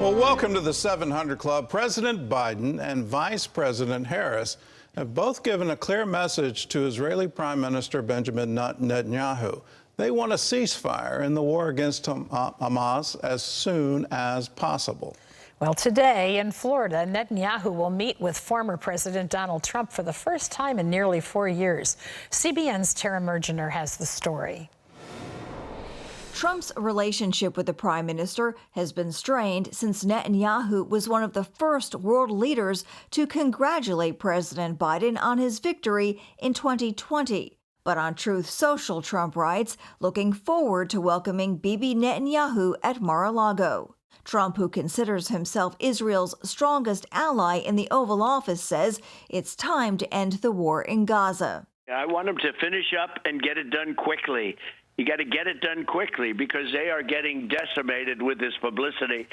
Well, welcome to the 700 Club. President Biden and Vice President Harris have both given a clear message to Israeli Prime Minister Benjamin Netanyahu. They want a ceasefire in the war against Hamas as soon as possible. Well, today in Florida, Netanyahu will meet with former President Donald Trump for the first time in nearly 4 years. CBN's Tara Mergener has the story. Trump's relationship with the prime minister has been strained since Netanyahu was one of the first world leaders to congratulate President Biden on his victory in 2020. But on Truth Social, Trump writes, looking forward to welcoming Bibi Netanyahu at Mar-a-Lago. Trump, who considers himself Israel's strongest ally in the Oval Office, says it's time to end the war in Gaza. I want him to finish up and get it done quickly. You got to get it done quickly because they are getting decimated with this publicity.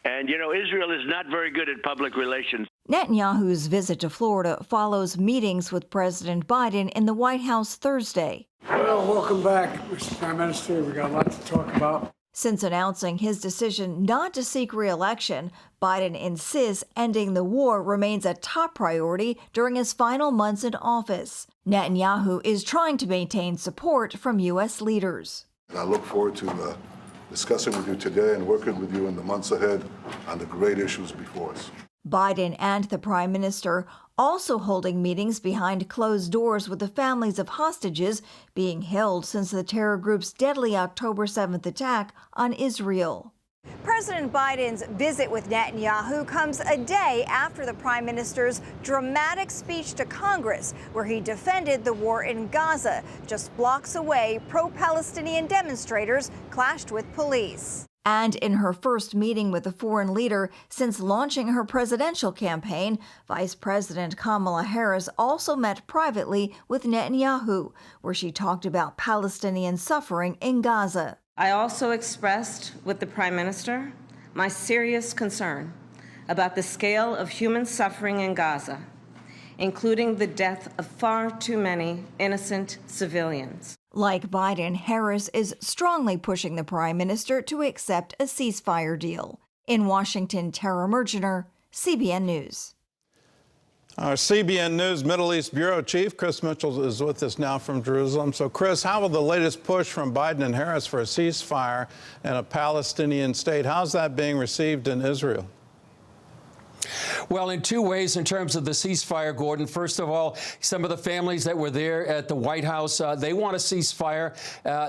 And, you know, Israel is not very good at public relations. Netanyahu's visit to Florida follows meetings with President Biden in the White House Thursday. Well, welcome back, Mr. Prime Minister. We got a lot to talk about. Since announcing his decision not to seek re-election, Biden insists ending the war remains a top priority during his final months in office. Netanyahu is trying to maintain support from U.S. leaders. I look forward to discussing with you today and working with you in the months ahead on the great issues before us. Biden and the Prime Minister also holding meetings behind closed doors with the families of hostages being held since the terror group's deadly October 7th attack on Israel. President Biden's visit with Netanyahu comes a day after the prime minister's dramatic speech to Congress, where he defended the war in Gaza. Just blocks away, pro-Palestinian demonstrators clashed with police. And in her first meeting with a foreign leader since launching her presidential campaign, Vice President Kamala Harris also met privately with Netanyahu, where she talked about Palestinian suffering in Gaza. I also expressed with the Prime Minister my serious concern about the scale of human suffering in Gaza, including the death of far too many innocent civilians. Like Biden, Harris is strongly pushing the prime minister to accept a ceasefire deal. In Washington, Tara Mergener, CBN News. Our CBN News Middle East Bureau Chief Chris Mitchell is with us now from Jerusalem. So, Chris, how will the latest push from Biden and Harris for a ceasefire and a Palestinian state, how's that being received in Israel? Well, in two ways in terms of the ceasefire, Gordon. First of all, some of the families that were there at the White House, they want a ceasefire.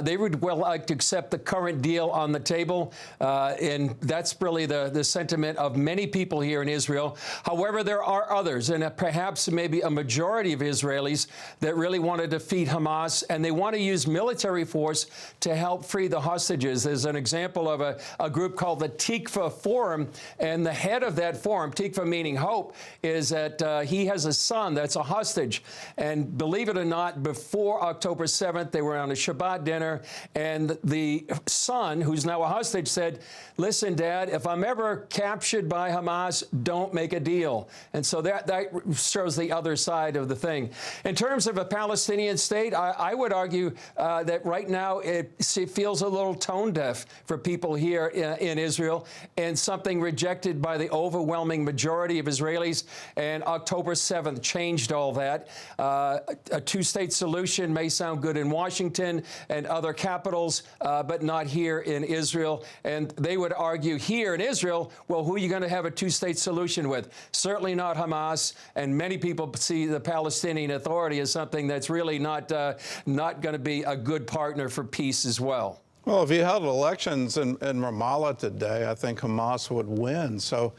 They would well like to accept the current deal on the table, and that's really the sentiment of many people here in Israel. However, there are others, and perhaps maybe a majority of Israelis that really want to defeat Hamas, and they want to use military force to help free the hostages. There's an example of a group called the Tikva Forum, and the head of that forum, Tikva meaning hope, is that he has a son that's a hostage. And believe it or not, before October 7th, they were on a Shabbat dinner, and the son, who's now a hostage, said, listen, Dad, if I'm ever captured by Hamas, don't make a deal. And so that shows the other side of the thing. In terms of a Palestinian state, I would argue that right now it feels a little tone deaf for people here in Israel, and something rejected by the overwhelming majority of Israelis, and October 7th changed all that. A two-state solution may sound good in Washington and other capitals, but not here in Israel. And they would argue here in Israel, well, who are you going to have a two-state solution with? Certainly not Hamas, and many people see the Palestinian Authority as something that's really not going to be a good partner for peace as well. Well, if you held elections in Ramallah today, I think Hamas would win. So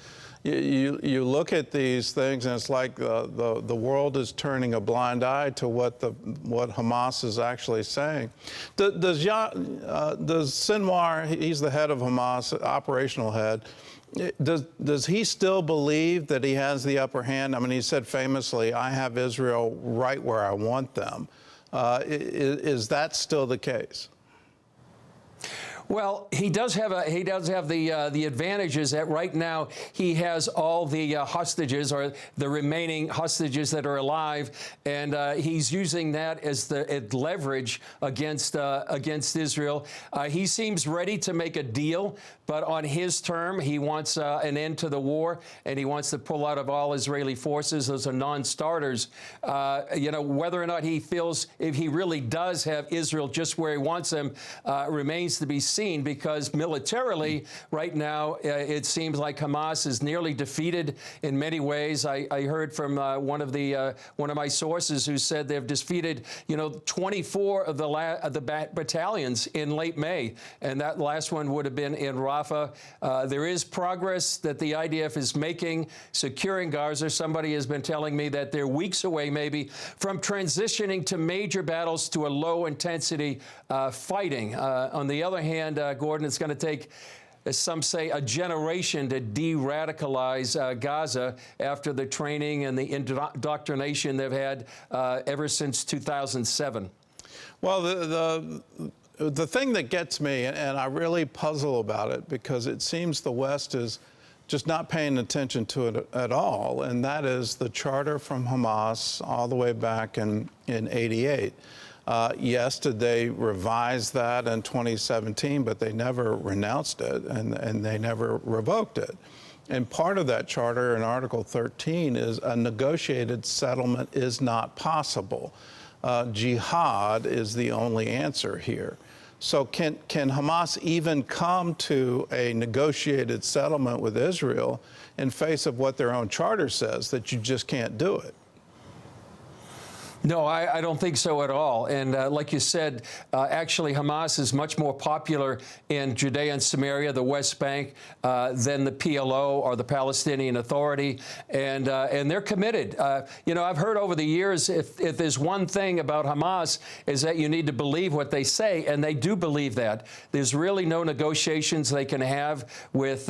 you look at these things, and it's like the world is turning a blind eye to what Hamas is actually saying. Does Sinwar, he's the head of Hamas, operational head, does he still believe that he has the upper hand? I mean, he said famously, I have Israel right where I want them. Is that still the case? Well, he does have the advantages that right now he has all the hostages, or the remaining hostages that are alive, and he's using that as the leverage against Israel. He seems ready to make a deal, but on his term, he wants an end to the war, and he wants to pull out of all Israeli forces. Those are non-starters. Whether or not he feels if he really does have Israel just where he wants them remains to be seen, because militarily right now it seems like Hamas is nearly defeated in many ways. I heard from one of my sources who said they've defeated 24 of the battalions in late May, and that last one would have been in Rafah. There is progress that the IDF is making securing Gaza. Somebody has been telling me that they're weeks away maybe from transitioning to major battles to a low intensity fighting. On the other hand, Gordon, it's going to take, as some say, a generation to de-radicalize Gaza after the training and the indoctrination they've had ever since 2007. Well, the thing that gets me, and I really puzzle about it, because it seems the West is just not paying attention to it at all, and that is the charter from Hamas all the way back in '88. Yes, did they revise that in 2017, but they never renounced it, and they never revoked it. And part of that charter in Article 13 is a negotiated settlement is not possible. Jihad is the only answer here. So can Hamas even come to a negotiated settlement with Israel in face of what their own charter says, that you just can't do it? No, I don't think so at all. And like you said, actually, Hamas is much more popular in Judea and Samaria, the West Bank, than the PLO or the Palestinian Authority. And they're committed. I've heard over the years, if there's one thing about Hamas, is that you need to believe what they say. And they do believe that. There's really no negotiations they can have with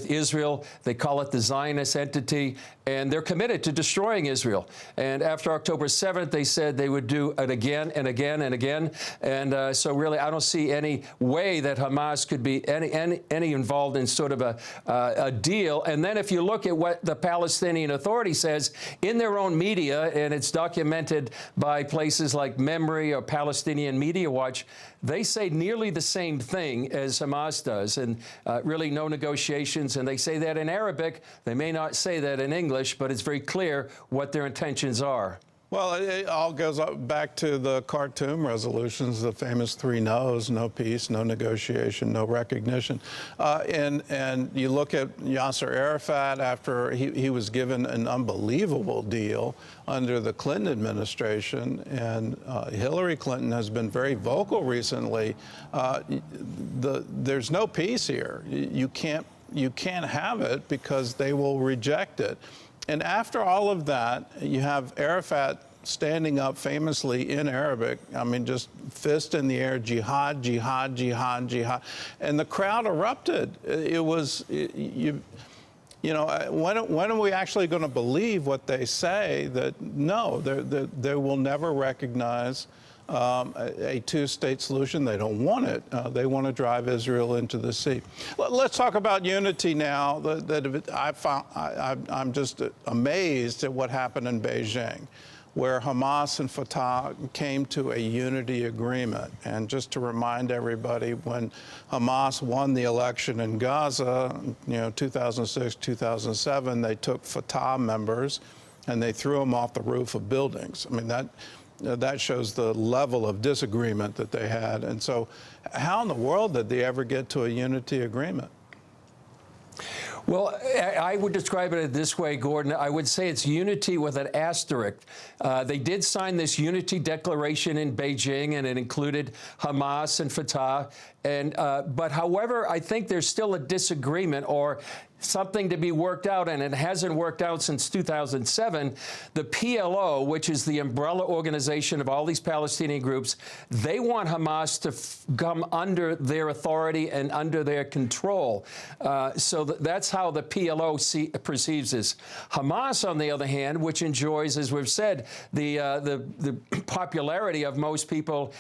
Israel. They call it the Zionist entity. And they're committed to destroying Israel. And after October 7th, they said they would do it again and again and again. And so really, I don't see any way that Hamas could be any involved in sort of a deal. And then if you look at what the Palestinian Authority says in their own media, and it's documented by places like Memory or Palestinian Media Watch, they say nearly the same thing as Hamas does, and really no negotiations. And they say that in Arabic. They may not say that in English, but it's very clear what their intentions are. Well, it all goes back to the Khartoum resolutions, the famous 3 no's: no peace, no negotiation, no recognition. And you look at Yasser Arafat after he was given an unbelievable deal under the Clinton administration, and Hillary Clinton has been very vocal recently. There's no peace here. You can't have it because they will reject it. And after all of that, you have Arafat standing up famously in Arabic, I mean, just fist in the air, jihad, jihad, jihad, jihad. And the crowd erupted. It was, when are we actually going to believe what they say, that no, they will never recognize a two-state solution? They don't want it. They want to drive Israel into the sea. Let's talk about unity now. I'm just amazed at what happened in Beijing, where Hamas and Fatah came to a unity agreement. And just to remind everybody, when Hamas won the election in Gaza, 2006, 2007, they took Fatah members and they threw them off the roof of buildings. I mean, that shows the level of disagreement that they had. And so how in the world did they ever get to a unity agreement? Well, I would describe it this way, Gordon. I would say it's unity with an asterisk. They did sign this unity declaration in Beijing, and it included Hamas and Fatah. But however, I think there's still a disagreement or something to be worked out, and it hasn't worked out since 2007. The PLO, which is the umbrella organization of all these Palestinian groups, they want Hamas to come under their authority and under their control. So that's how the PLO perceives this. Hamas, on the other hand, which enjoys, as we've said, the popularity of most people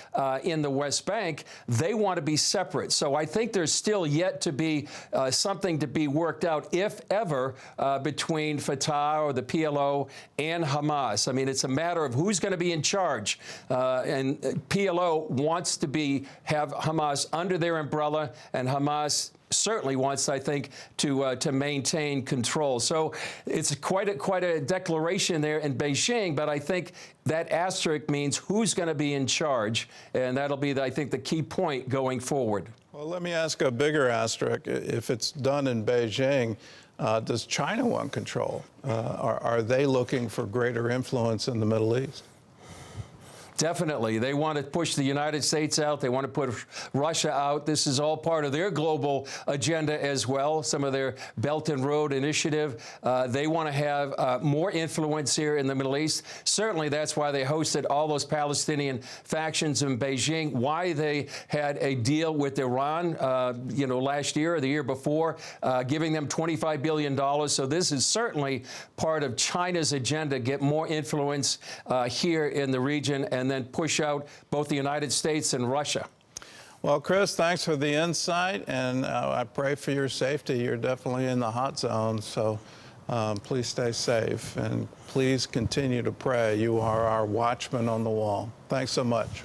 in the West Bank, they want to be separate. So I think there's still yet to be something to be worked out, if ever, between Fatah or the PLO and Hamas. I mean, it's a matter of who's going to be in charge. And PLO wants to have Hamas under their umbrella, and Hamas certainly wants, I think, to maintain control. So it's quite a declaration there in Beijing, but I think that asterisk means who's going to be in charge, and that'll be, I think, the key point going forward. Well, let me ask a bigger asterisk. If it's done in Beijing, does China want control? Are they looking for greater influence in the Middle East? Definitely. They want to push the United States out. They want to put Russia out. This is all part of their global agenda as well, some of their Belt and Road Initiative. They want to have more influence here in the Middle East. Certainly, that's why they hosted all those Palestinian factions in Beijing, why they had a deal with Iran, last year or the year before, giving them $25 billion. So this is certainly part of China's agenda, get more influence here in the region, and then push out both the United States and Russia. Well, Chris, thanks for the insight, and I pray for your safety. You're definitely in the hot zone, so please stay safe, and please continue to pray. You are our watchman on the wall. Thanks so much.